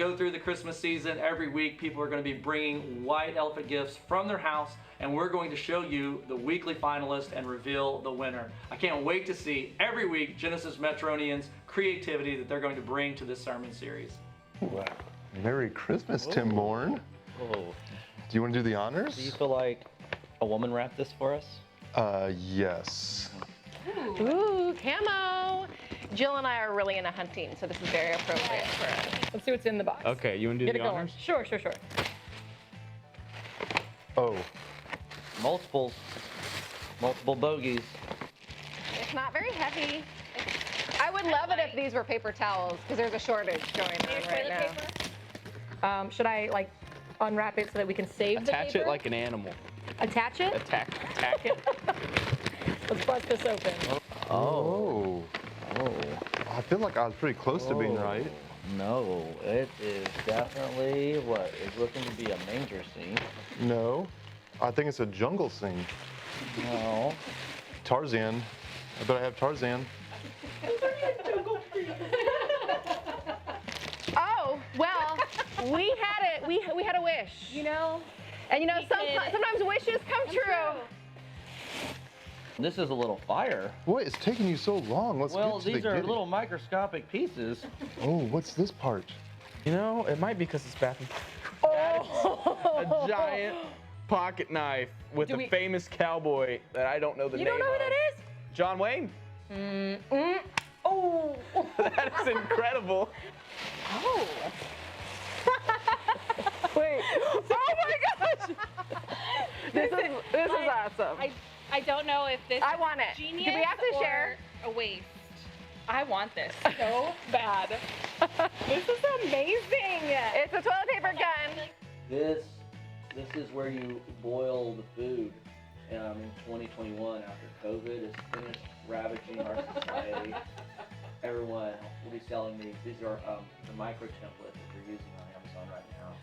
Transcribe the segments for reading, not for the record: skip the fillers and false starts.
Go through the Christmas season, every week people are going to be bringing white elephant gifts from their house, and we're going to show you the weekly finalist and reveal the winner. I can't wait to see every week Genesis Metronians' creativity that they're going to bring to this sermon series. Wow. Merry Christmas, Tim Bourne. Oh. Do you want to do the honors? Do you feel like a woman wrapped this for us? Yes. Ooh, camo. Jill and I are really into hunting, so this is very appropriate for us. Let's see what's in the box. Okay, you want to do the honors? Sure. Oh. Multiple bogeys. It's not very heavy. I would love it if these were paper towels, because there's a shortage going on right now. Should I unwrap it so that we can save the paper? Attach it like an animal. Attach it? Attack it. Let's bust this open. Oh. I feel like I was pretty close to being right. No, it is definitely what is looking to be a manger scene. No. I think it's a jungle scene. No. Tarzan. I bet I have Tarzan. Oh, well, we had it. We had a wish. And sometimes wishes come true. This is a little fire. What is taking you so long? Let's Well, get to these the are giddy. little microscopic pieces. Oh, what's this part? You know, it might be because it's bathroom. A giant pocket knife with a famous cowboy that I don't know the name of. You don't know who that is? John Wayne. Oh. That is incredible. Oh. Wait. Oh my gosh. This is awesome. I don't know if this I want it. Genius Do we have to or share? A waste. I want this so Bad. This is amazing. It's a toilet paper gun. This is where you boil the food in 2021 after COVID is finished ravaging our society. Everyone will be selling these. These are the micro template that they're using on Amazon right now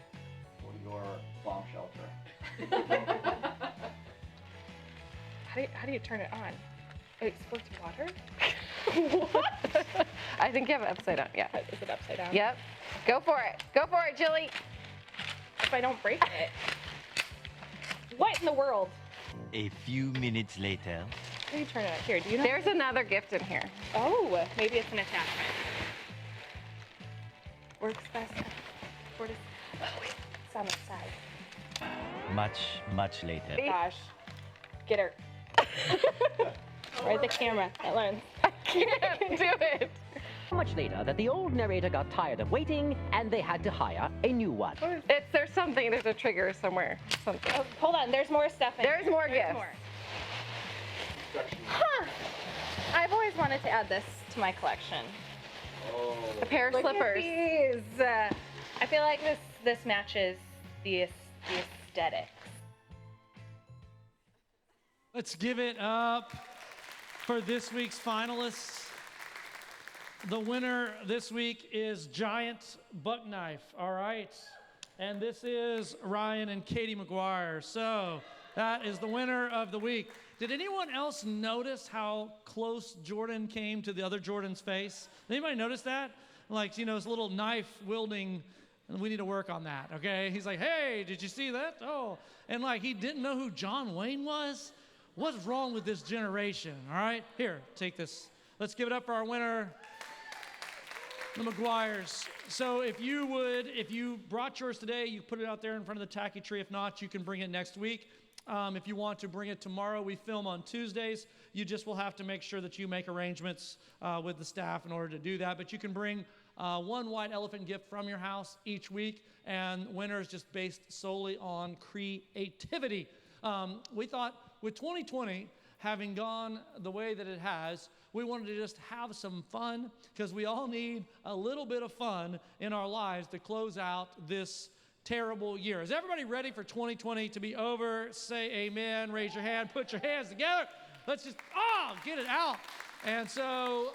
for your bomb shelter. How do you turn it on? It squirts water? What? I think you have it upside down. Yeah. Is it upside down? Yep. Go for it. Go for it, Jilly. If I don't break it. What in the world? A few minutes later. How do you turn it on? Here, do you know? There's another gift in here. Oh, maybe it's an attachment. Works best. Oh, wait. It's on the side. Much later. Gosh. Get her. Right the camera. That lens. I can't do it. Much later that the old narrator got tired of waiting and they had to hire a new one. There's a trigger somewhere. Something. Oh, hold on. There's more stuff in There's here. more gifts. More. Huh. I've always wanted to add this to my collection. A pair of slippers. These. I feel like this matches the aesthetic. Let's give it up for this week's finalists. The winner this week is Giant Buck Knife, all right? And this is Ryan and Katie McGuire. So that is the winner of the week. Did anyone else notice how close Jordan came to the other Jordan's face? Anybody notice that? His little knife wielding, and we need to work on that, okay? He's like, hey, did you see that? Oh, and he didn't know who John Wayne was? What's wrong with this generation, all right? Here, take this. Let's give it up for our winner, the McGuires. So if you brought yours today, you put it out there in front of the tacky tree. If not, you can bring it next week. If you want to bring it tomorrow, we film on Tuesdays. You just will have to make sure that you make arrangements with the staff in order to do that. But you can bring one white elephant gift from your house each week, and winner is just based solely on creativity. We thought with 2020 having gone the way that it has, we wanted to just have some fun because we all need a little bit of fun in our lives to close out this terrible year. Is everybody ready for 2020 to be over? Say amen, raise your hand, put your hands together. Let's just, get it out. And so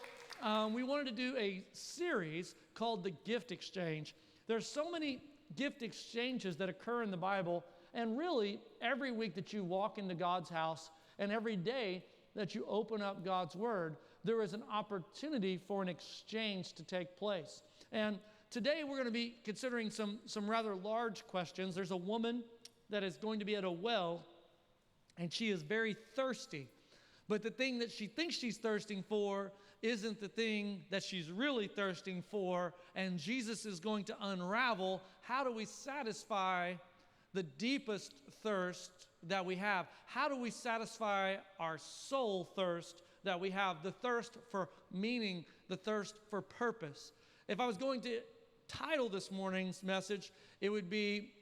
we wanted to do a series called The Gift Exchange. There's so many gift exchanges that occur in the Bible, and really every week that you walk into God's house and every day that you open up God's Word, there is an opportunity for an exchange to take place. And today we're going to be considering some rather large questions. There's a woman that is going to be at a well, and she is very thirsty. But the thing that she thinks she's thirsting for isn't the thing that she's really thirsting for. And Jesus is going to unravel how do we satisfy the deepest thirst that we have? How do we satisfy our soul thirst that we have? The thirst for meaning, the thirst for purpose. If I was going to title this morning's message, it would be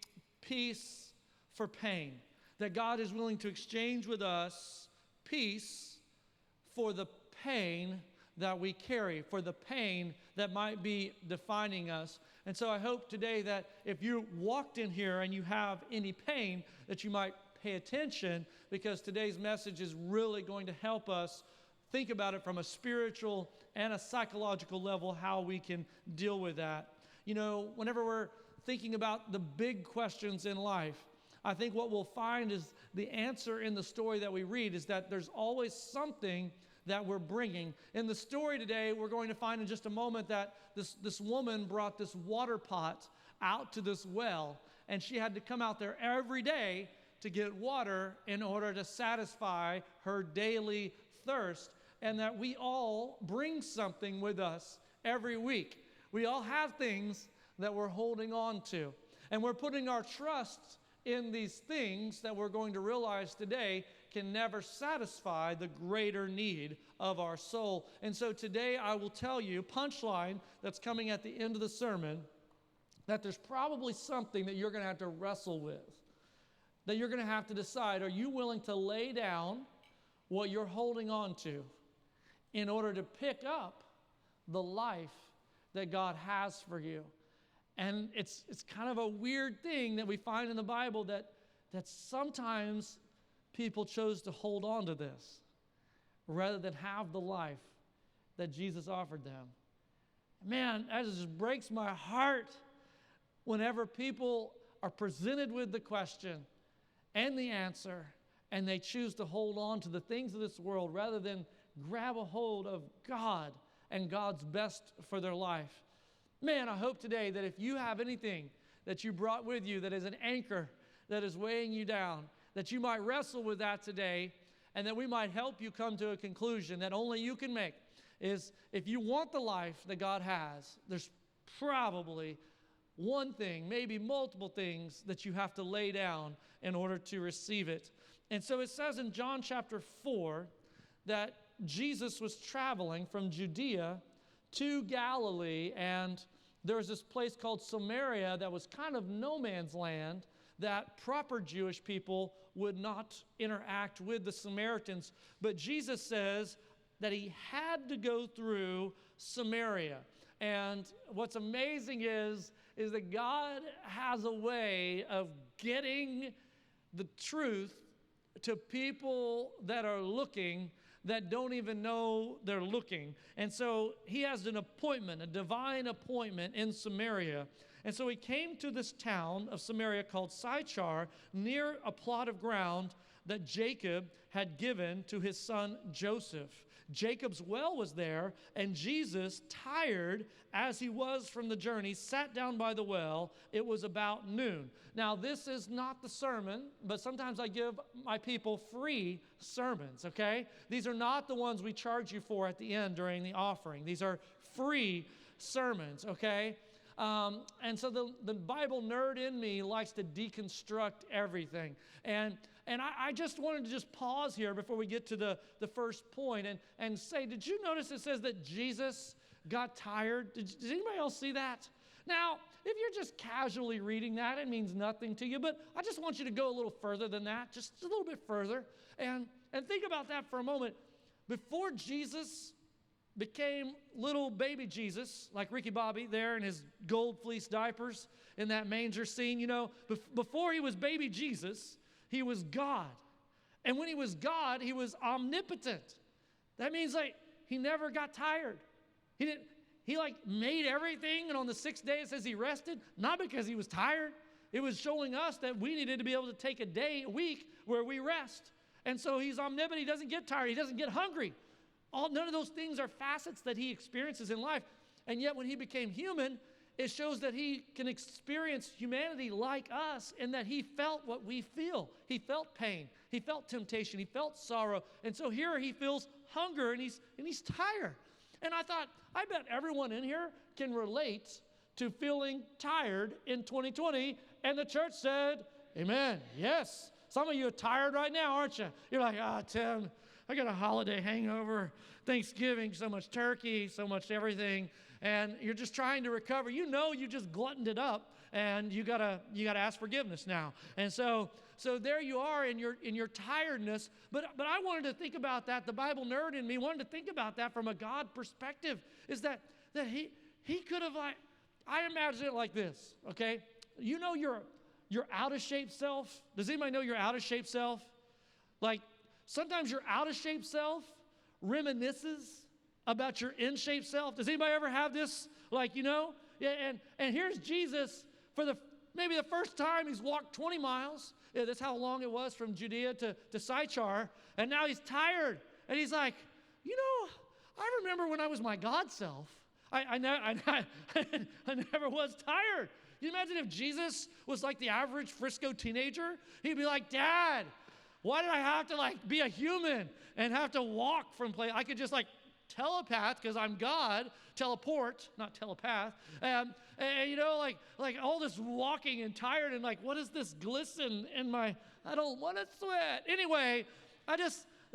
Peace for Pain. That God is willing to exchange with us peace for the pain that we carry, for the pain that might be defining us. And so I hope today that if you walked in here and you have any pain, that you might pay attention, because today's message is really going to help us think about it from a spiritual and a psychological level, how we can deal with that. You know, whenever we're thinking about the big questions in life, I think what we'll find is the answer in the story that we read is that there's always something that we're bringing. In the story today, we're going to find in just a moment that this woman brought this water pot out to this well, and she had to come out there every day to get water in order to satisfy her daily thirst, and that we all bring something with us every week. We all have things that we're holding on to, and we're putting our trust in these things that we're going to realize today can never satisfy the greater need of our soul. And so today I will tell you, punchline that's coming at the end of the sermon, that there's probably something that you're going to have to wrestle with, that you're going to have to decide, are you willing to lay down what you're holding on to in order to pick up the life that God has for you? And it's kind of a weird thing that we find in the Bible that sometimes people chose to hold on to this rather than have the life that Jesus offered them. Man, that just breaks my heart whenever people are presented with the question and the answer, and they choose to hold on to the things of this world rather than grab a hold of God and God's best for their life. Man, I hope today that if you have anything that you brought with you that is an anchor that is weighing you down, that you might wrestle with that today, and that we might help you come to a conclusion that only you can make, is if you want the life that God has, there's probably one thing, maybe multiple things that you have to lay down in order to receive it. And so it says in John chapter 4 that Jesus was traveling from Judea to Galilee, and there was this place called Samaria that was kind of no man's land, that proper Jewish people would not interact with the Samaritans. But Jesus says that he had to go through Samaria. And what's amazing is that God has a way of getting the truth to people that are looking, that don't even know they're looking. And so he has an appointment, a divine appointment in Samaria. And so he came to this town of Samaria called Sychar, near a plot of ground that Jacob had given to his son Joseph. Jacob's well was there, and Jesus, tired as he was from the journey, sat down by the well. It was about noon. Now, this is not the sermon, but sometimes I give my people free sermons, okay? These are not the ones we charge you for at the end during the offering. These are free sermons, okay? And so the Bible nerd in me likes to deconstruct everything. And I just wanted to just pause here before we get to the first point and say, did you notice it says that Jesus got tired? Does anybody else see that? Now, if you're just casually reading that, it means nothing to you, but I just want you to go a little further than that, just a little bit further, and think about that for a moment. Before Jesus became little baby Jesus, like Ricky Bobby there in his gold fleece diapers in that manger scene, you know, before he was baby Jesus, he was God. And when he was God, he was omnipotent. That means like he never got tired. He like made everything, and on the sixth day it says he rested, not because he was tired. It was showing us that we needed to be able to take a week where we rest. And so he's omnipotent. He doesn't get tired. He doesn't get hungry. None of those things are facets that he experiences in life. And yet when he became human, it shows that he can experience humanity like us in that he felt what we feel. He felt pain. He felt temptation. He felt sorrow. And so here he feels hunger and he's tired. And I thought, I bet everyone in here can relate to feeling tired in 2020. And the church said, amen. Yes. Some of you are tired right now, aren't you? You're like, Tim, I got a holiday hangover, Thanksgiving, so much turkey, so much everything, and you're just trying to recover. You know you just gluttoned it up, and you gotta ask forgiveness now. And so there you are in your tiredness. But I wanted to think about that. The Bible nerd in me wanted to think about that from a God perspective. Is that he could have, like, I imagine it like this. Okay, you know your out of shape self. Does anybody know your out of shape self? Like, sometimes your out of shape self reminisces about your in shape self. Does anybody ever have this? Like, yeah, and here's Jesus for maybe the first time he's walked 20 miles. Yeah, that's how long it was from Judea to Sychar. And now he's tired. And he's like, I remember when I was my God self. I never was tired. You imagine if Jesus was like the average Frisco teenager? He'd be like, Dad, why did I have to be a human and have to walk from place? I could just telepath because I'm God, teleport, not telepath. And all this walking and tired and what is this glisten in I don't want to sweat. Anyway, that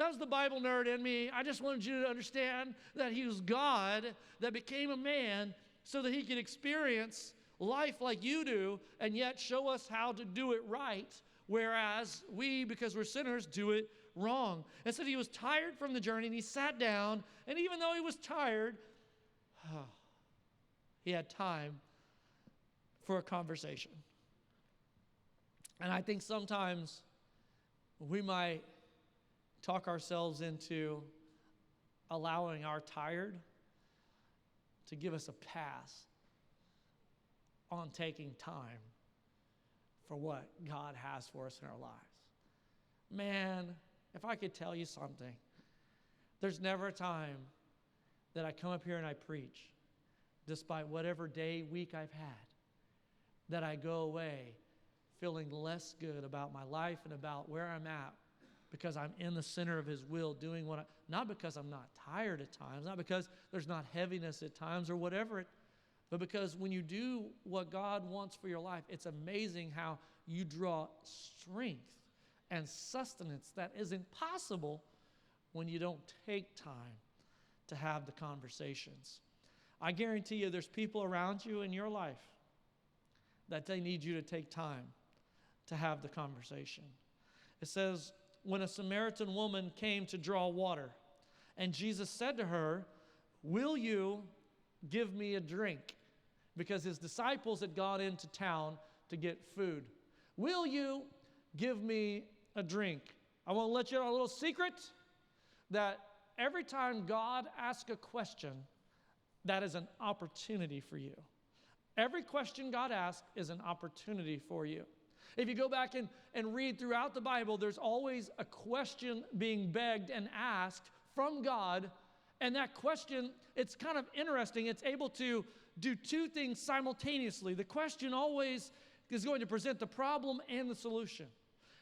was the Bible nerd in me. I just wanted you to understand that he was God that became a man so that he could experience life like you do and yet show us how to do it right, whereas we, because we're sinners, do it wrong. And so he was tired from the journey, and he sat down, and even though he was tired, he had time for a conversation. And I think sometimes we might talk ourselves into allowing our tired to give us a pass on taking time for what God has for us in our lives. Man, if I could tell you something, there's never a time that I come up here and I preach, despite whatever day, week I've had, that I go away feeling less good about my life and about where I'm at because I'm in the center of his will doing not because I'm not tired at times, not because there's not heaviness at times or whatever but because when you do what God wants for your life, it's amazing how you draw strength and sustenance that is impossible when you don't take time to have the conversations. I guarantee you there's people around you in your life that they need you to take time to have the conversation. It says, when a Samaritan woman came to draw water, and Jesus said to her, will you give me a drink? Because his disciples had gone into town to get food. Will you give me a drink? I want to let you know a little secret that every time God asks a question, that is an opportunity for you. Every question God asks is an opportunity for you. If you go back and read throughout the Bible, there's always a question being begged and asked from God. And that question, it's kind of interesting. It's able to do two things simultaneously. The question always is going to present the problem and the solution.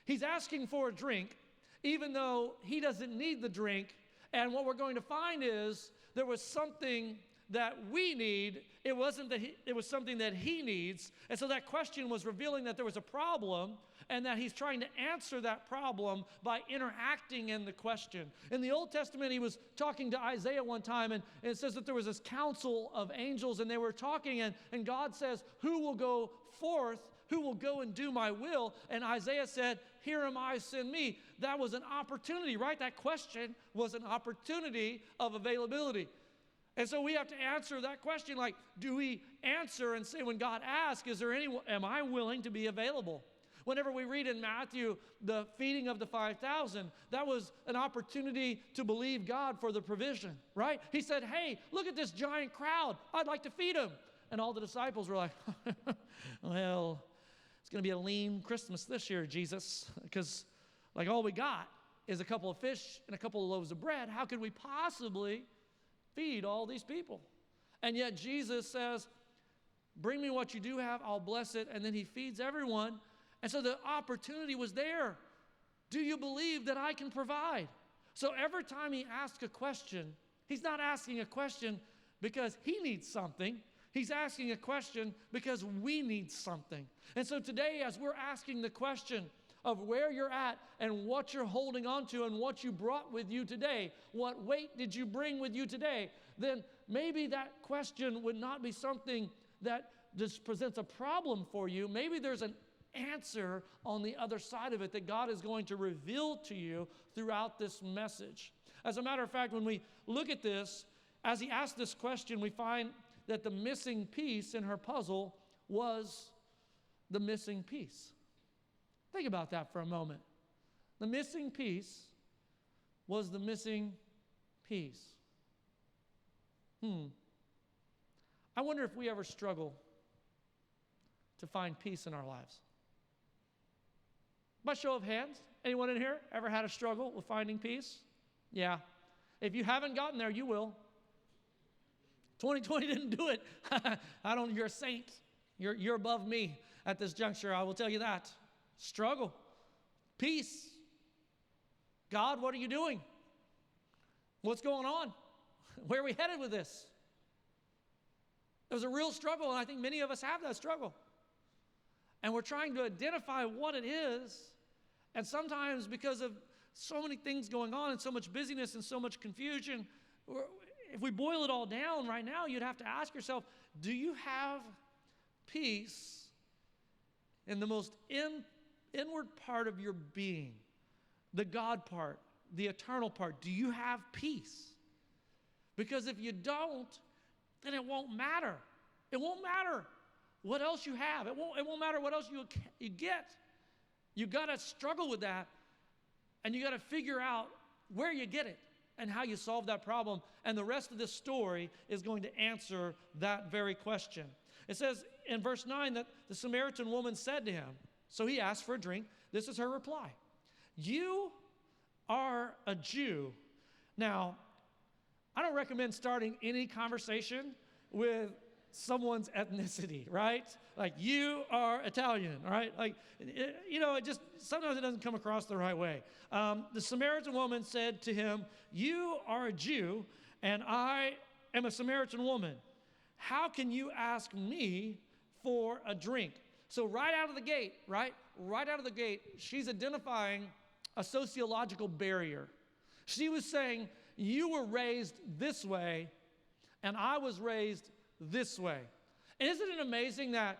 He's asking for a drink, even though he doesn't need the drink. And what we're going to find is there was something that we need. It wasn't that it was something that he needs. And so that question was revealing that there was a problem and that he's trying to answer that problem by interacting in the question. In the Old Testament, he was talking to Isaiah one time, and it says that there was this council of angels, and they were talking, and God says, who will go forth? Who will go and do my will? And Isaiah said, here am I, send me. That was an opportunity, right? That question was an opportunity of availability. And so we have to answer that question, like, do we answer and say when God asks, am I willing to be available? Whenever we read in Matthew the feeding of the 5,000, that was an opportunity to believe God for the provision, right? He said, hey, look at this giant crowd. I'd like to feed them. And all the disciples were like, well, it's going to be a lean Christmas this year, Jesus, because all we got is a couple of fish and a couple of loaves of bread. How could we possibly feed all these people? And yet Jesus says, Bring me what you do have, I'll bless it. And then he feeds everyone. And so the opportunity was there. Do you believe that I can provide? So every time he asks a question, he's not asking a question because he needs something. He's asking a question because we need something. And so today, as we're asking the question of where you're at and what you're holding on to and what you brought with you today, what weight did you bring with you today, then maybe that question would not be something that just presents a problem for you. Maybe there's an answer on the other side of it that God is going to reveal to you throughout this message. As a matter of fact, when we look at this, as he asked this question, we find that the missing piece in her puzzle was the missing piece. Think about that for a moment. The missing piece was the missing piece. I wonder if we ever struggle to find peace in our lives. By show of hands, anyone in here ever had a struggle with finding peace? Yeah. If you haven't gotten there, you will. 2020 didn't do it. You're a saint. You're above me at this juncture, I will tell you that. Struggle. Peace. God, what are you doing? What's going on? Where are we headed with this? There's a real struggle, and I think many of us have that struggle. And we're trying to identify what it is. And sometimes because of so many things going on and so much busyness and so much confusion, if we boil it all down right now, you'd have to ask yourself, do you have peace in the most inward part of your being, the God part, the eternal part? Do you have peace? Because if you don't, then it won't matter. It won't matter what else you have. It won't matter what else you get. You got to struggle with that, and you got to figure out where you get it and how you solve that problem. And the rest of this story is going to answer that very question. It says in verse 9 that the Samaritan woman said to him, so he asked for a drink. This is her reply. You are a Jew. Now, I don't recommend starting any conversation with someone's ethnicity, right? Like, you are Italian, right? Like, it just, sometimes it doesn't come across the right way. The Samaritan woman said to him, you are a Jew, and I am a Samaritan woman. How can you ask me for a drink? So right out of the gate, right out of the gate, she's identifying a sociological barrier. She was saying, you were raised this way, and I was raised this way. And isn't it amazing that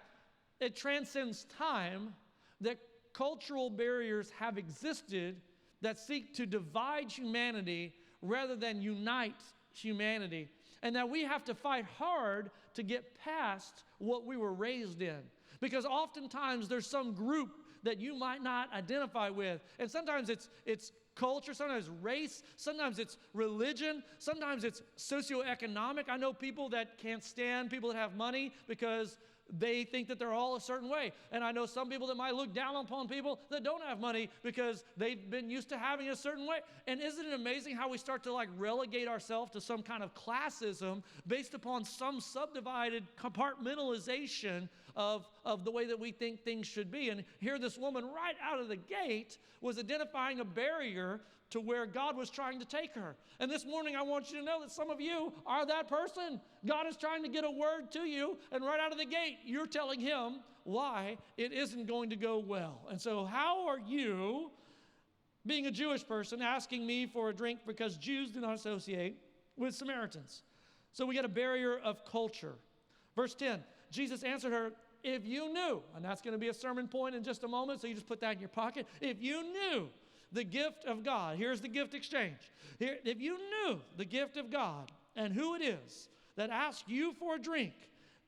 it transcends time, that cultural barriers have existed that seek to divide humanity rather than unite humanity, and that we have to fight hard to get past what we were raised in? Because oftentimes there's some group that you might not identify with, and sometimes it's culture, sometimes race, sometimes it's religion, sometimes it's socioeconomic. I know people that can't stand people that have money because they think that they're all a certain way. And I know some people that might look down upon people that don't have money because they've been used to having a certain way. And isn't it amazing how we start to relegate ourselves to some kind of classism based upon some subdivided compartmentalization of the way that we think things should be? And here this woman right out of the gate was identifying a barrier to where God was trying to take her. And this morning I want you to know that some of you are that person. God is trying to get a word to you, and right out of the gate you're telling him why it isn't going to go well. And so how are you, being a Jewish person, asking me for a drink because Jews do not associate with Samaritans? So we got a barrier of culture. Verse 10, Jesus answered her, if you knew, and that's going to be a sermon point in just a moment, so you just put that in your pocket. If you knew the gift of God, here's the gift exchange. If you knew the gift of God and who it is that asks you for a drink,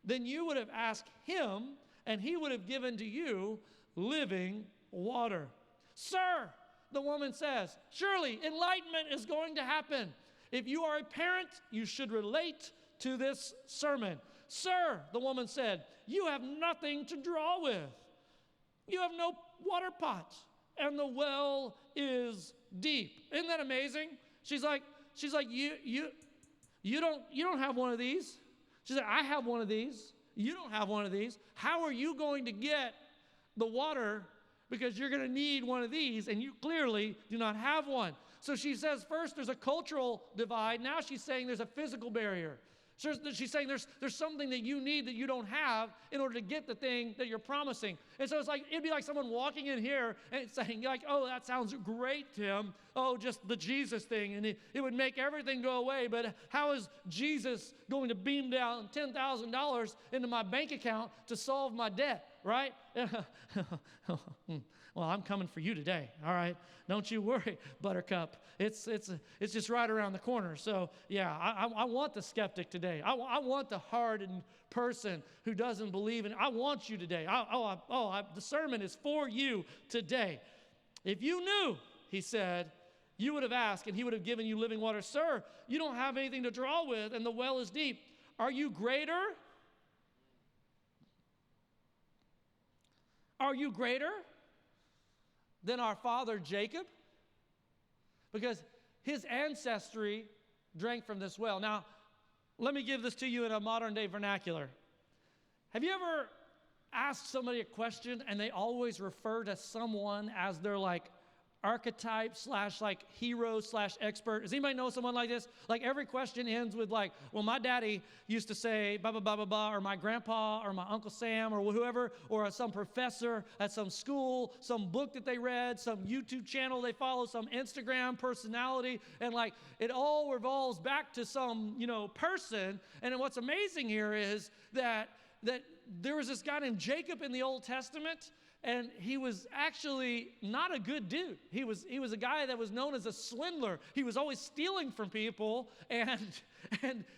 then you would have asked him, and he would have given to you living water. Sir, the woman says, surely enlightenment is going to happen. If you are a parent, you should relate to this sermon. Sir, the woman said, you have nothing to draw with. You have no water pot, and the well is deep. Isn't that amazing? She's like, you don't have one of these. She said, I have one of these. You don't have one of these. How are you going to get the water? Because you're going to need one of these, and you clearly do not have one. So she says, first, there's a cultural divide. Now she's saying there's a physical barrier. So she's saying there's something that you need that you don't have in order to get the thing that you're promising. And so it's like, it'd be like someone walking in here and saying, like, oh, that sounds great, Tim. Oh, just the Jesus thing. And it would make everything go away. But how is Jesus going to beam down $10,000 into my bank account to solve my debt, right? Well, I'm coming for you today, all right? Don't you worry, Buttercup. It's just right around the corner. So, yeah, I want the skeptic today. I want the hardened person who doesn't believe in it. I want you today. The sermon is for you today. If you knew, he said, you would have asked, and he would have given you living water. Sir, you don't have anything to draw with, and the well is deep. Are you greater? Are you greater than our father Jacob? Because his ancestry drank from this well. Now, let me give this to you in a modern day vernacular. Have you ever asked somebody a question and they always refer to someone as their like archetype / like hero / expert? Does anybody know someone like this? Like every question ends with like, well, my daddy used to say blah, blah, blah, blah, blah, or my grandpa or my Uncle Sam or whoever, or some professor at some school, some book that they read, some YouTube channel they follow, some Instagram personality, and like it all revolves back to some, person. And what's amazing here is that there was this guy named Jacob in the Old Testament. And he was actually not a good dude. He was a guy that was known as a swindler. He was always stealing from people. And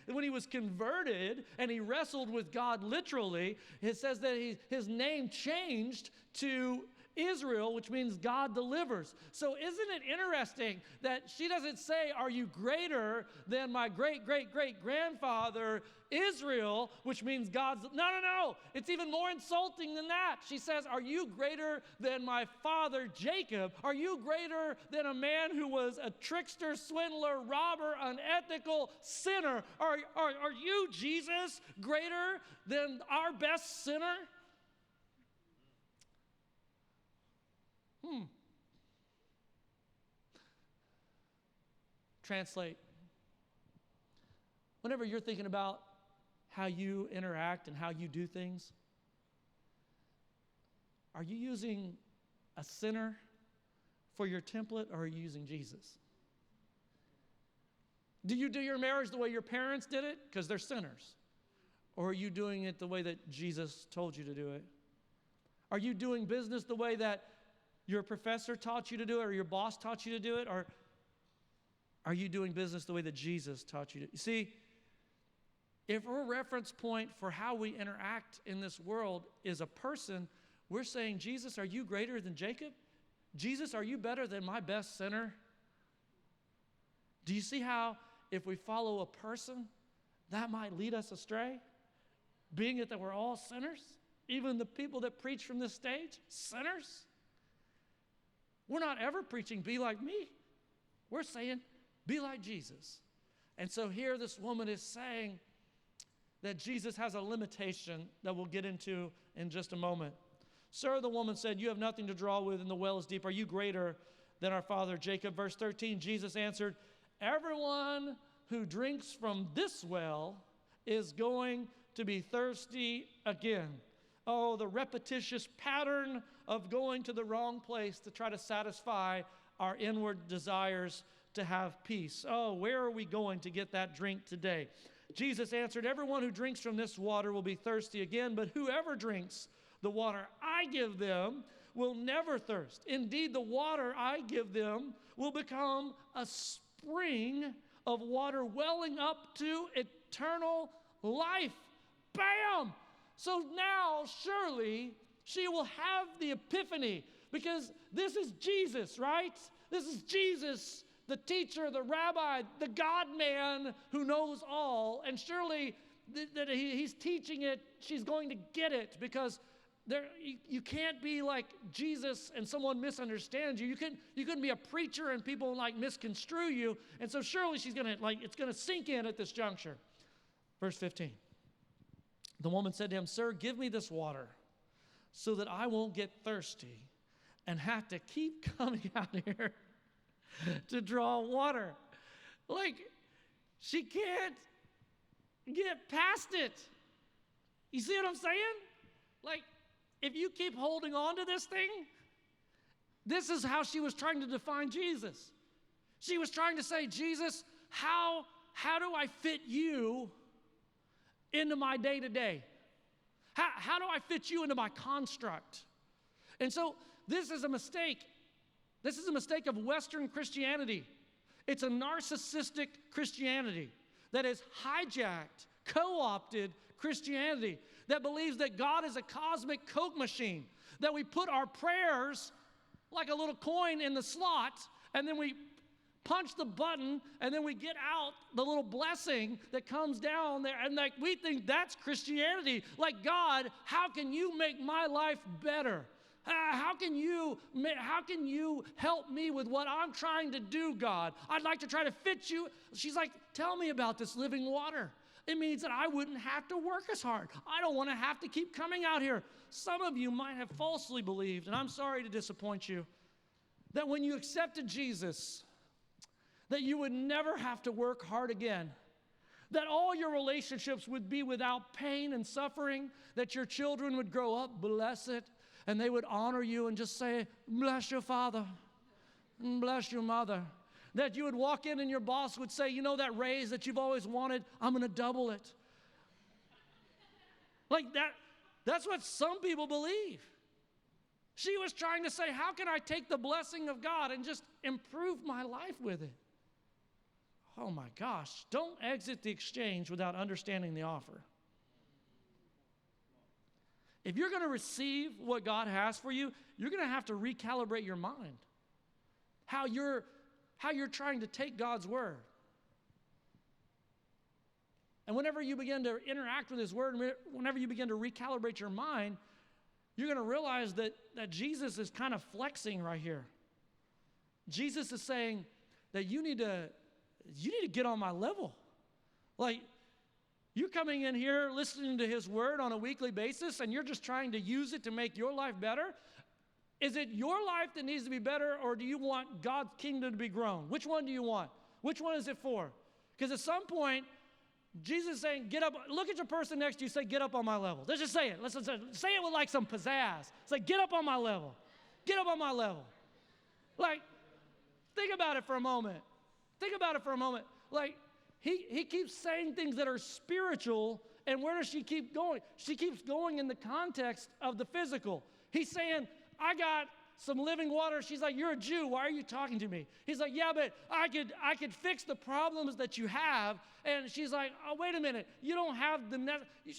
when he was converted and he wrestled with God literally, it says that his name changed to Israel, which means God delivers. So isn't it interesting that she doesn't say, are you greater than my great-great-great-grandfather Israel, which means God's... No. It's even more insulting than that. She says, are you greater than my father Jacob? Are you greater than a man who was a trickster, swindler, robber, unethical sinner? Are you, Jesus, greater than our best sinner? Translate. Whenever you're thinking about how you interact and how you do things, are you using a sinner for your template, or are you using Jesus? Do you do your marriage the way your parents did it? Because they're sinners. Or are you doing it the way that Jesus told you to do it? Are you doing business the way that your professor taught you to do it, or your boss taught you to do it? Or are you doing business the way that Jesus taught you to? You see, if our reference point for how we interact in this world is a person, we're saying, Jesus, are you greater than Jacob? Jesus, are you better than my best sinner? Do you see how if we follow a person, that might lead us astray? Being it that we're all sinners, even the people that preach from this stage, sinners. We're not ever preaching, be like me. We're saying, be like Jesus. And so here this woman is saying that Jesus has a limitation that we'll get into in just a moment. Sir, the woman said, you have nothing to draw with, and the well is deep. Are you greater than our father Jacob? Verse 13, Jesus answered, everyone who drinks from this well is going to be thirsty again. Oh, the repetitious pattern of going to the wrong place to try to satisfy our inward desires to have peace. Oh, where are we going to get that drink today? Jesus answered, everyone who drinks from this water will be thirsty again, but whoever drinks the water I give them will never thirst. Indeed, the water I give them will become a spring of water welling up to eternal life. Bam! So now, surely, she will have the epiphany, because this is Jesus, right? This is Jesus, the teacher, the rabbi, the God-man who knows all, and surely that he's teaching it, she's going to get it, because you can't be like Jesus and someone misunderstands you. You couldn't be a preacher and people like misconstrue you, and so surely she's gonna it's gonna sink in at this juncture. Verse 15. The woman said to him, "Sir, give me this water so that I won't get thirsty and have to keep coming out here to draw water." Like, she can't get past it. You see what I'm saying? Like, if you keep holding on to this thing, this is how she was trying to define Jesus. She was trying to say, Jesus, how do I fit you into my day-to-day? How do I fit you into my construct? And so this is a mistake. This is a mistake of Western Christianity. It's a narcissistic Christianity that has hijacked, co-opted Christianity, that believes that God is a cosmic Coke machine, that we put our prayers like a little coin in the slot, and then we punch the button, and then we get out the little blessing that comes down there, and like we think that's Christianity. Like, God, how can you make my life better? How can you help me with what I'm trying to do, God? I'd like to try to fit you. She's like, tell me about this living water. It means that I wouldn't have to work as hard. I don't want to have to keep coming out here. Some of you might have falsely believed, and I'm sorry to disappoint you, that when you accepted Jesus, that you would never have to work hard again, that all your relationships would be without pain and suffering, that your children would grow up blessed, and they would honor you and just say, bless your father, and bless your mother. That you would walk in and your boss would say, you know that raise that you've always wanted, I'm going to double it. Like that, that's what some people believe. She was trying to say, how can I take the blessing of God and just improve my life with it? Oh my gosh, don't exit the exchange without understanding the offer. If you're going to receive what God has for you, you're going to have to recalibrate your mind. How you're trying to take God's word. And whenever you begin to interact with his word, whenever you begin to recalibrate your mind, you're going to realize that Jesus is kind of flexing right here. Jesus is saying that you need to get on my level. Like, you're coming in here listening to his word on a weekly basis, and you're just trying to use it to make your life better. Is it your life that needs to be better, or do you want God's kingdom to be grown? Which one do you want? Which one is it for? Because at some point, Jesus is saying, get up, look at your person next to you, say, get up on my level. Let's just say it. Let's say it with like some pizzazz. Say, get up on my level. Get up on my level. Like, think about it for a moment. Think about it for a moment. Like, he keeps saying things that are spiritual, and where does she keep going? She keeps going in the context of the physical. He's saying, I got some living water. She's like, you're a Jew. Why are you talking to me? He's like, yeah, but I could fix the problems that you have. And she's like, oh, wait a minute. You don't have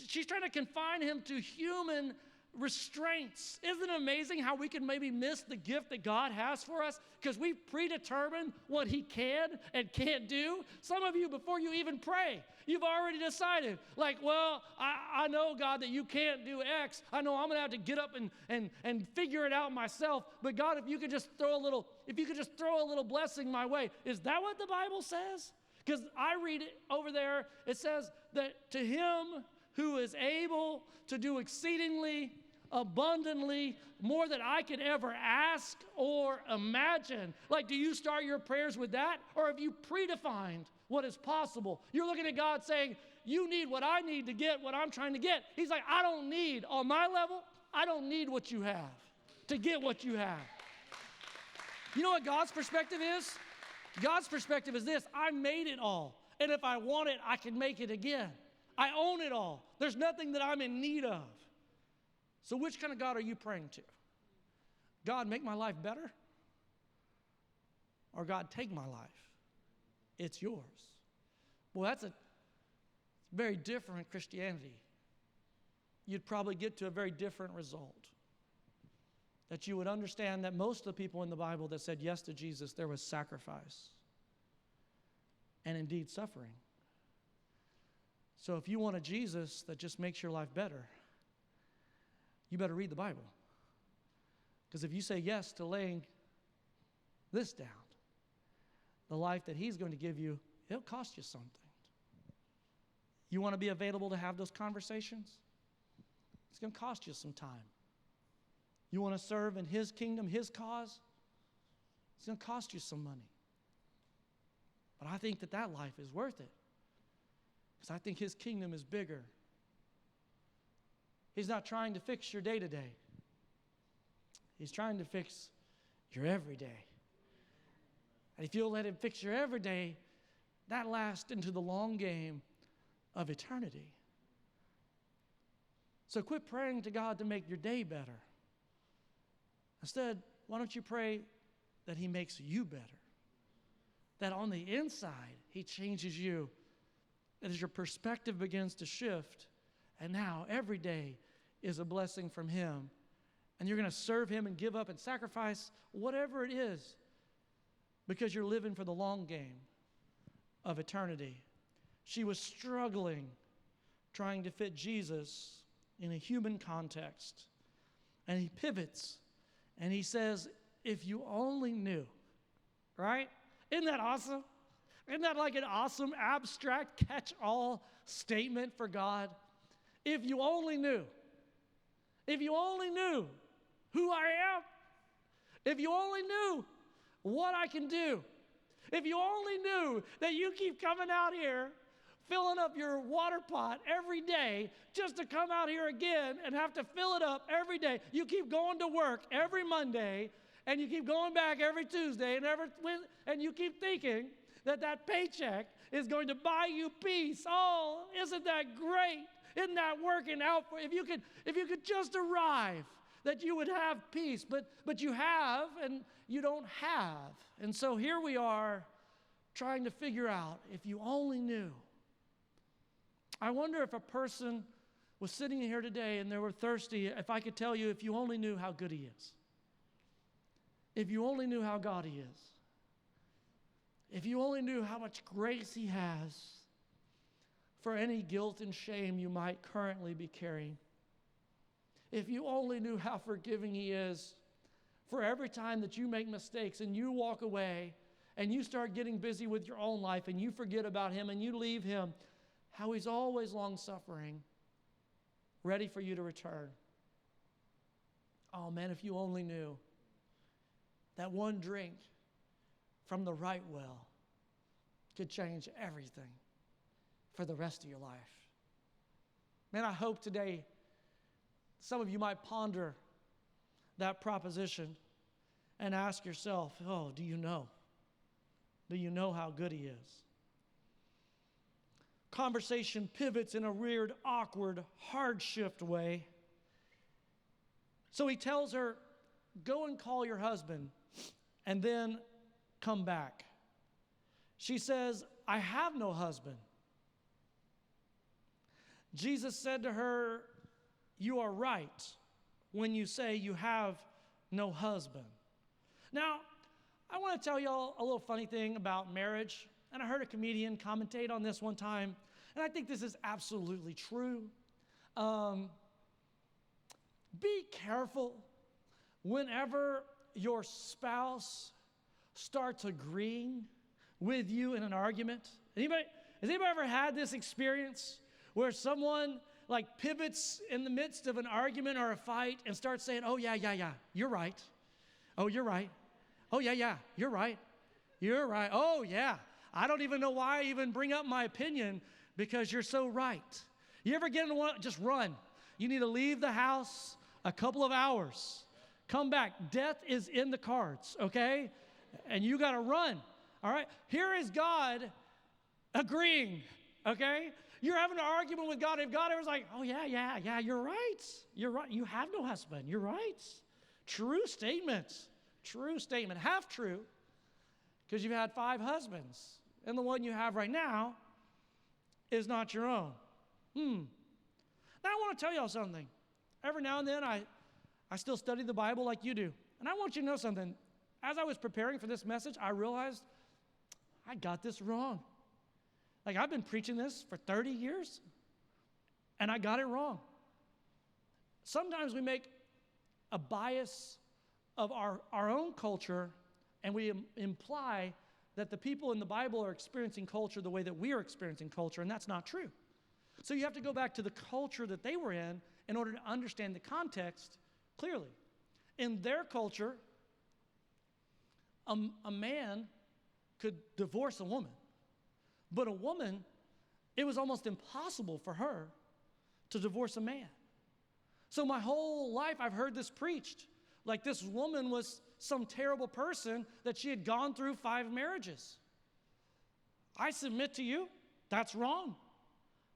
she's trying to confine him to human restraints. Isn't it amazing how we can maybe miss the gift that God has for us because we predetermine what he can and can't do? Some of you, before you even pray, you've already decided, like, well, I know, God, that you can't do X. I know I'm going to have to get up and figure it out myself. But God, if you could just throw a little blessing my way. Is that what the Bible says? Because I read it over there. It says that to him who is able to do exceedingly abundantly more than I could ever ask or imagine. Like, do you start your prayers with that? Or have you predefined what is possible? You're looking at God saying, you need what I need to get what I'm trying to get. He's like, I don't need, on my level, I don't need what you have to get what you have. You know what God's perspective is? God's perspective is this: I made it all. And if I want it, I can make it again. I own it all. There's nothing that I'm in need of. So which kind of God are you praying to? God, make my life better? Or God, take my life? It's yours. Well, that's a very different Christianity. You'd probably get to a very different result. That you would understand that most of the people in the Bible that said yes to Jesus, there was sacrifice and indeed suffering. So if you want a Jesus that just makes your life better, you better read the Bible. Because if you say yes to laying this down, the life that he's going to give you, it'll cost you something. You want to be available to have those conversations? It's going to cost you some time. You want to serve in His kingdom, His cause? It's going to cost you some money. But I think that life is worth it, because I think His kingdom is bigger. He's not trying to fix your day-to-day. He's trying to fix your everyday. And if you'll let Him fix your everyday, that lasts into the long game of eternity. So quit praying to God to make your day better. Instead, why don't you pray that He makes you better? That on the inside, He changes you. That as your perspective begins to shift, and now every day is a blessing from Him. And you're going to serve Him and give up and sacrifice whatever it is, because you're living for the long game of eternity. She was struggling trying to fit Jesus in a human context. And He pivots and He says, if you only knew, right? Isn't that awesome? Isn't that like an awesome abstract catch-all statement for God? If you only knew. If you only knew who I am. If you only knew what I can do. If you only knew that you keep coming out here, filling up your water pot every day just to come out here again and have to fill it up every day. You keep going to work every Monday, and you keep going back every Tuesday, and you keep thinking that paycheck is going to buy you peace. Oh, isn't that great? Isn't that working out for you? If you could just arrive, that you would have peace, but you have and you don't have. And so here we are trying to figure out, if you only knew. I wonder if a person was sitting here today and they were thirsty, if I could tell you, if you only knew how good He is. If you only knew how God He is. If you only knew how much grace He has for any guilt and shame you might currently be carrying. If you only knew how forgiving He is for every time that you make mistakes and you walk away and you start getting busy with your own life and you forget about Him and you leave Him, how He's always long-suffering, ready for you to return. Oh man, if you only knew that one drink from the right well could change everything for the rest of your life. Man, I hope today some of you might ponder that proposition and ask yourself, oh, do you know? Do you know how good He is? Conversation pivots in a weird, awkward, hard shift way. So he tells her, go and call your husband and then come back. She says, I have no husband. Jesus said to her, you are right when you say you have no husband. Now, I want to tell y'all a little funny thing about marriage. And I heard a comedian commentate on this one time, and I think this is absolutely true. Be careful whenever your spouse starts agreeing with you in an argument. Has anybody ever had this experience where someone like pivots in the midst of an argument or a fight and starts saying, oh, yeah, you're right. Oh, you're right. Oh, yeah, you're right. You're right. Oh, yeah. I don't even know why I even bring up my opinion, because you're so right. You ever get into one? Just run. You need to leave the house a couple of hours. Come back. Death is in the cards, okay? And you got to run, all right? Here is God agreeing, okay? You're having an argument with God. If God was like, oh, yeah, you're right. You're right. You have no husband. You're right. True statement. True statement. Half true, because you've had 5 husbands, and the one you have right now is not your own. Now I want to tell y'all something. Every now and then I still study the Bible like you do. And I want you to know something. As I was preparing for this message, I realized I got this wrong. Like, I've been preaching this for 30 years, and I got it wrong. Sometimes we make a bias of our own culture, and we imply that the people in the Bible are experiencing culture the way that we are experiencing culture, and that's not true. So you have to go back to the culture that they were in in order to understand the context clearly. In their culture, a man could divorce a woman, but a woman, it was almost impossible for her to divorce a man. So my whole life I've heard this preached, like this woman was some terrible person, that she had gone through 5 marriages. I submit to you, that's wrong.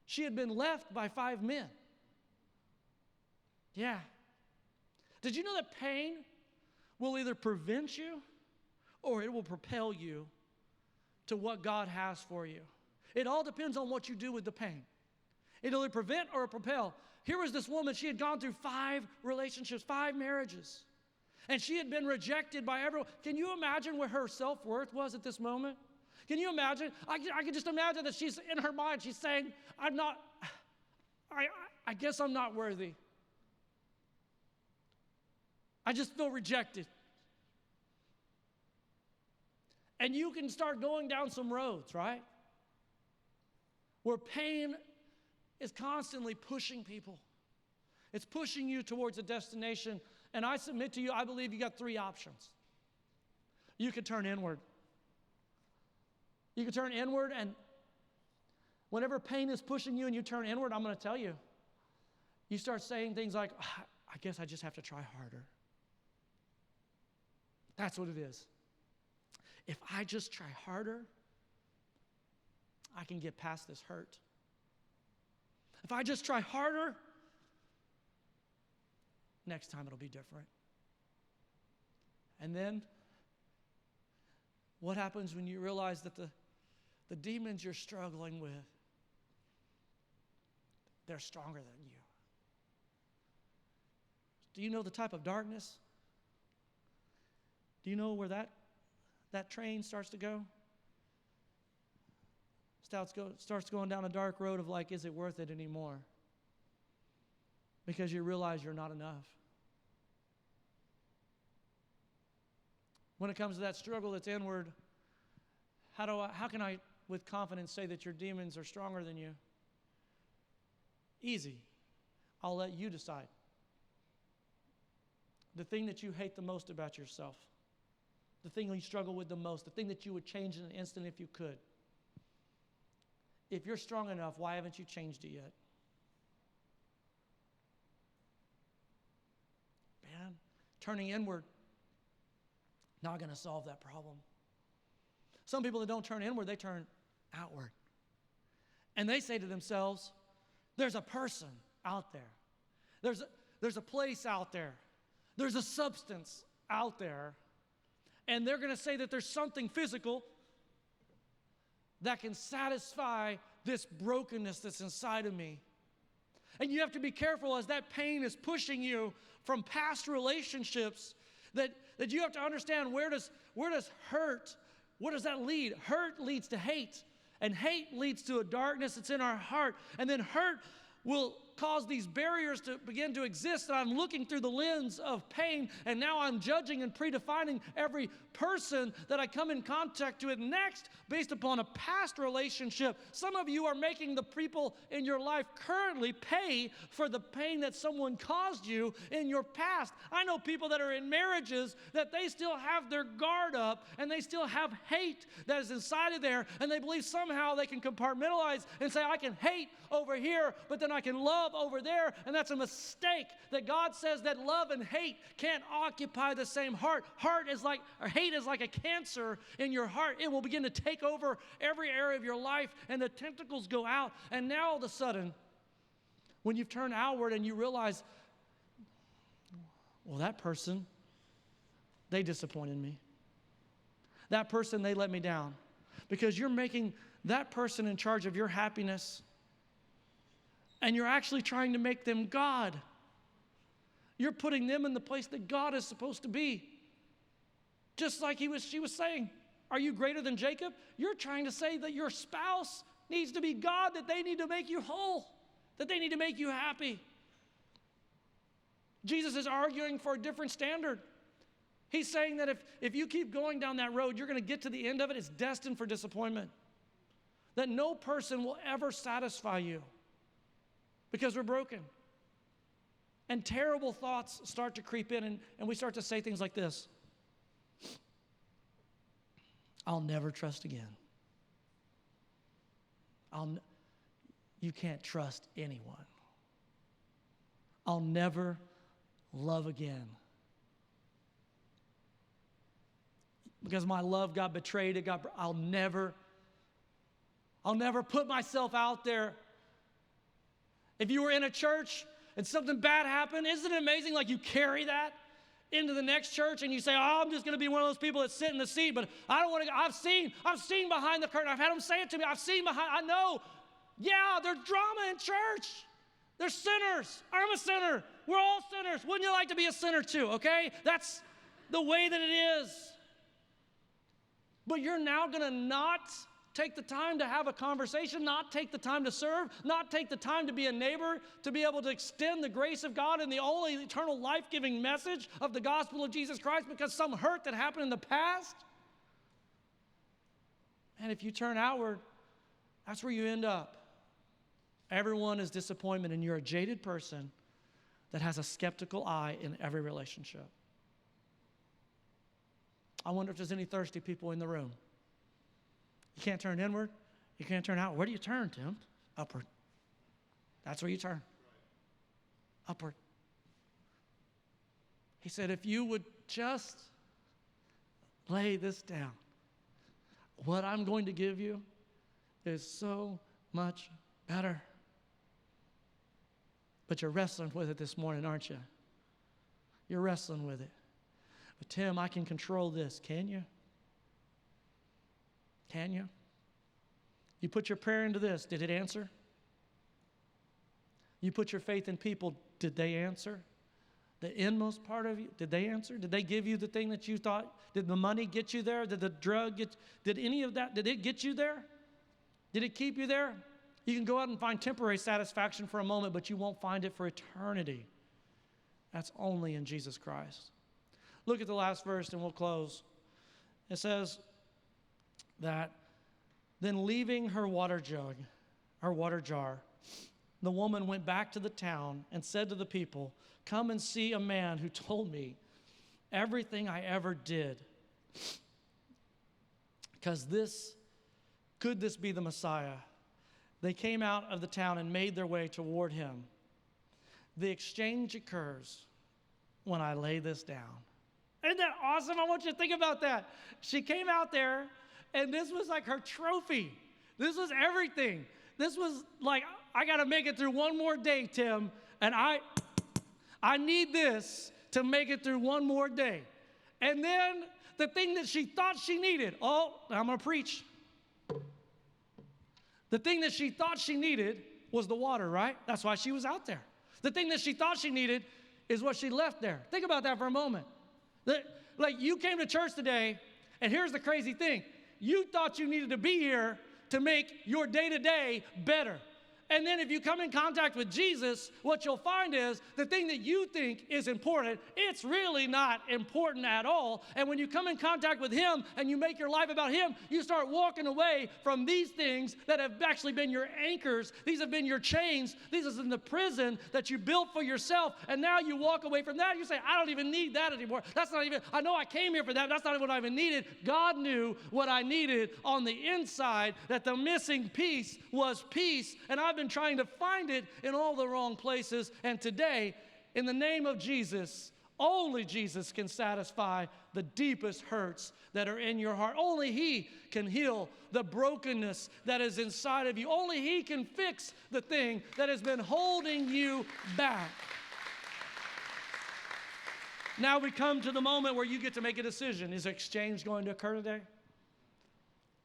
She had been left by 5 men. Yeah. Did you know that pain will either prevent you or it will propel you to what God has for you? It all depends on what you do with the pain. It'll either prevent or propel. Here was this woman, she had gone through 5 relationships, 5 marriages, and she had been rejected by everyone. Can you imagine where her self-worth was at this moment? Can you imagine? I can just imagine that she's in her mind, she's saying, I guess I'm not worthy. I just feel rejected. And you can start going down some roads, right? Where pain is constantly pushing people. It's pushing you towards a destination. And I submit to you, I believe you got 3 options. You could turn inward. You could turn inward, and whenever pain is pushing you and you turn inward, I'm going to tell you, you start saying things like, I guess I just have to try harder. That's what it is. If I just try harder, I can get past this hurt. If I just try harder, next time it'll be different. And then, what happens when you realize that the demons you're struggling with, they're stronger than you? Do you know the type of darkness? Do you know where that train starts to go? Starts going down a dark road of like, is it worth it anymore? Because you realize you're not enough. When it comes to that struggle that's inward, how can I with confidence say that your demons are stronger than you? Easy. I'll let you decide. The thing that you hate the most about yourself, the thing you struggle with the most, the thing that you would change in an instant if you could. If you're strong enough, why haven't you changed it yet? Man, turning inward, not going to solve that problem. Some people that don't turn inward, they turn outward. And they say to themselves, there's a person out there. There's a place out there. There's a substance out there. And they're going to say that there's something physical that can satisfy this brokenness that's inside of me. And you have to be careful as that pain is pushing you from past relationships that you have to understand where does hurt, where does that lead? Hurt leads to hate, and hate leads to a darkness that's in our heart. And then hurt will cause these barriers to begin to exist, and I'm looking through the lens of pain, and now I'm judging and predefining every person that I come in contact with next based upon a past relationship. Some of you are making the people in your life currently pay for the pain that someone caused you in your past. I know people that are in marriages that they still have their guard up, and they still have hate that is inside of there, and they believe somehow they can compartmentalize and say, I can hate over here, but then I can love over there, and that's a mistake. That God says that love and hate can't occupy the same heart. Hate is like a cancer in your heart. It will begin to take over every area of your life, and the tentacles go out, and now all of a sudden, when you've turned outward and you realize, well, that person, they disappointed me. That person, they let me down. Because you're making that person in charge of your happiness, and you're actually trying to make them God. You're putting them in the place that God is supposed to be. Just like she was saying, are you greater than Jacob? You're trying to say that your spouse needs to be God, that they need to make you whole, that they need to make you happy. Jesus is arguing for a different standard. He's saying that if you keep going down that road, you're going to get to the end of it, it's destined for disappointment. That no person will ever satisfy you. Because we're broken. And terrible thoughts start to creep in, and we start to say things like this. I'll never trust again. You can't trust anyone. I'll never love again. Because my love got betrayed, I'll never put myself out there. If you were in a church and something bad happened, isn't it amazing? Like you carry that into the next church and you say, oh, I'm just going to be one of those people that sit in the seat, but I don't want to. I've seen behind the curtain. I've had them say it to me. I know. Yeah, there's drama in church. There's sinners. I'm a sinner. We're all sinners. Wouldn't you like to be a sinner too, okay? That's the way that it is. But you're now going to not take the time to have a conversation, not take the time to serve, not take the time to be a neighbor, to be able to extend the grace of God and the only eternal life-giving message of the gospel of Jesus Christ because some hurt that happened in the past. And if you turn outward, that's where you end up. Everyone is disappointment, and you're a jaded person that has a skeptical eye in every relationship. I wonder if there's any thirsty people in the room. You can't turn inward. You can't turn out. Where do you turn, Tim? Upward. That's where you turn. Upward. He said, if you would just lay this down, what I'm going to give you is so much better. But you're wrestling with it this morning, aren't you? You're wrestling with it. But Tim, I can control this. Can you? Can you? You put your prayer into this. Did it answer? You put your faith in people. Did they answer? The inmost part of you, did they answer? Did they give you the thing that you thought? Did the money get you there? Did the drug did any of that, did it get you there? Did it keep you there? You can go out and find temporary satisfaction for a moment, but you won't find it for eternity. That's only in Jesus Christ. Look at the last verse and we'll close. It says that then leaving her water jar, the woman went back to the town and said to the people, come and see a man who told me everything I ever did. Because could this be the Messiah? They came out of the town and made their way toward him. The exchange occurs when I lay this down. Isn't that awesome? I want you to think about that. She came out there, and this was like her trophy. This was everything. This was like, I got to make it through one more day, Tim, and I need this to make it through one more day. And then the thing that she thought she needed, I'm going to preach. The thing that she thought she needed was the water, right? That's why she was out there. The thing that she thought she needed is what she left there. Think about that for a moment. Like you came to church today, and here's the crazy thing. You thought you needed to be here to make your day-to-day better. And then if you come in contact with Jesus, what you'll find is the thing that you think is important, it's really not important at all. And when you come in contact with him and you make your life about him, you start walking away from these things that have actually been your anchors. These have been your chains. These have been the prison that you built for yourself. And now you walk away from that. You say, I don't even need that anymore. I know I came here for that, but that's not what I even needed. God knew what I needed on the inside, that the missing piece was peace. And I've been trying to find it in all the wrong places. And today, in the name of Jesus, only Jesus can satisfy the deepest hurts that are in your heart. Only he can heal the brokenness that is inside of you. Only he can fix the thing that has been holding you back. Now we come to the moment where you get to make a decision. Is exchange going to occur today?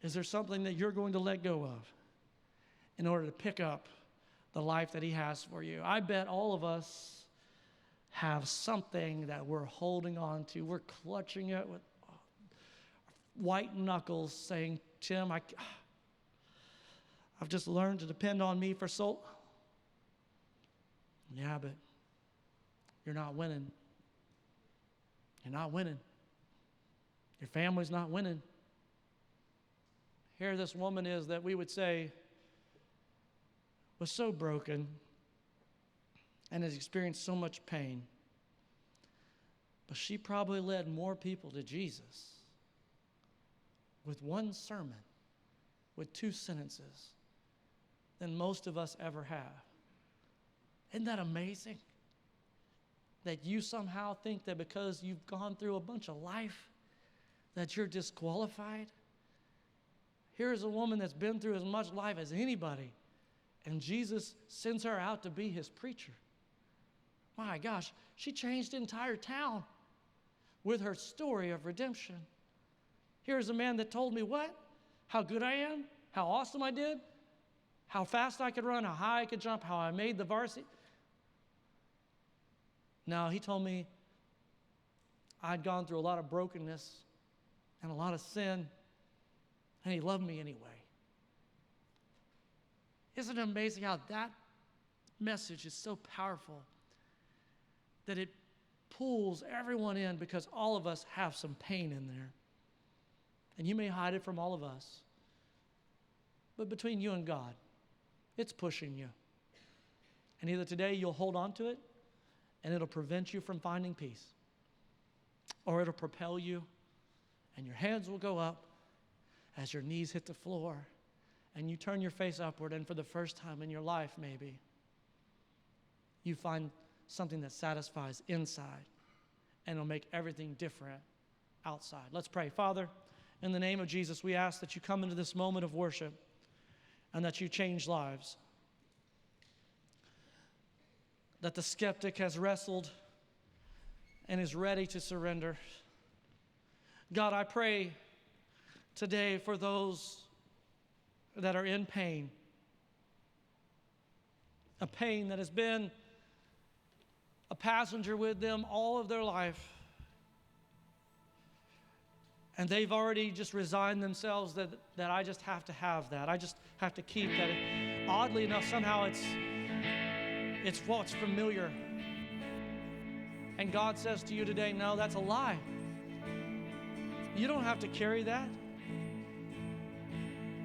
Is there something that you're going to let go of in order to pick up the life that he has for you? I bet all of us have something that we're holding on to. We're clutching it with white knuckles saying, Tim, I've just learned to depend on me for so. Yeah, but you're not winning. You're not winning. Your family's not winning. Here this woman is that we would say was so broken. and has experienced so much pain. But she probably led more people to Jesus with one sermon, with 2 sentences, than most of us ever have. Isn't that amazing? That you somehow think that because you've gone through a bunch of life, that you're disqualified? Here's a woman that's been through as much life as anybody, and Jesus sends her out to be his preacher. My gosh, she changed the entire town with her story of redemption. Here's a man that told me what? How good I am, how awesome I did, how fast I could run, how high I could jump, how I made the varsity. No, he told me I'd gone through a lot of brokenness and a lot of sin, and he loved me anyway. Isn't it amazing how that message is so powerful that it pulls everyone in, because all of us have some pain in there. And you may hide it from all of us, but between you and God, it's pushing you. And either today you'll hold on to it, and it'll prevent you from finding peace, or it'll propel you, and your hands will go up as your knees hit the floor, and you turn your face upward, and for the first time in your life, maybe, you find something that satisfies inside, and it'll make everything different outside. Let's pray. Father, in the name of Jesus, we ask that you come into this moment of worship and that you change lives. That the skeptic has wrestled and is ready to surrender. God, I pray today for those that are in pain, a pain that has been a passenger with them all of their life. And they've already just resigned themselves that I just have to have that. I just have to keep that. Oddly enough, somehow it's what's familiar. And God says to you today, no, that's a lie. You don't have to carry that.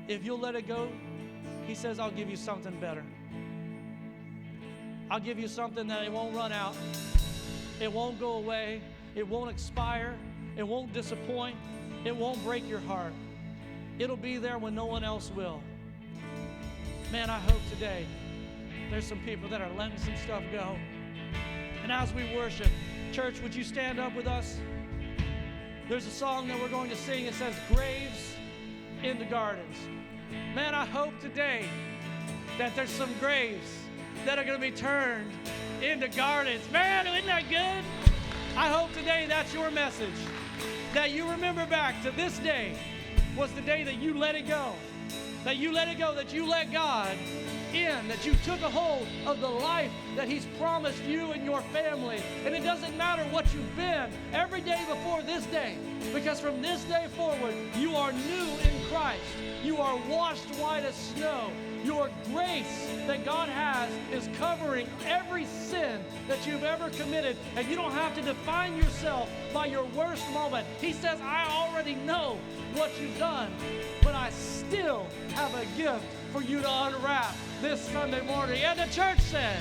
If you'll let it go, he says, I'll give you something better. I'll give you something that it won't run out. It won't go away. It won't expire. It won't disappoint. It won't break your heart. It'll be there when no one else will. Man, I hope today there's some people that are letting some stuff go. And as we worship, church, would you stand up with us? There's a song that we're going to sing. It says, Graves in the Gardens. Man, I hope today that there's some graves that are going to be turned into gardens. Man, isn't that good? I hope today that's your message, that you remember back to this day was the day that you let it go, that you let it go, that you let God in, that you took a hold of the life that he's promised you and your family. And it doesn't matter what you've been every day before this day, because from this day forward, you are new in Christ. You are washed white as snow. Your grace that God has is covering every sin that you've ever committed, and you don't have to define yourself by your worst moment. He says, I already know what you've done, but I still have a gift for you to unwrap this Sunday morning. And the church said,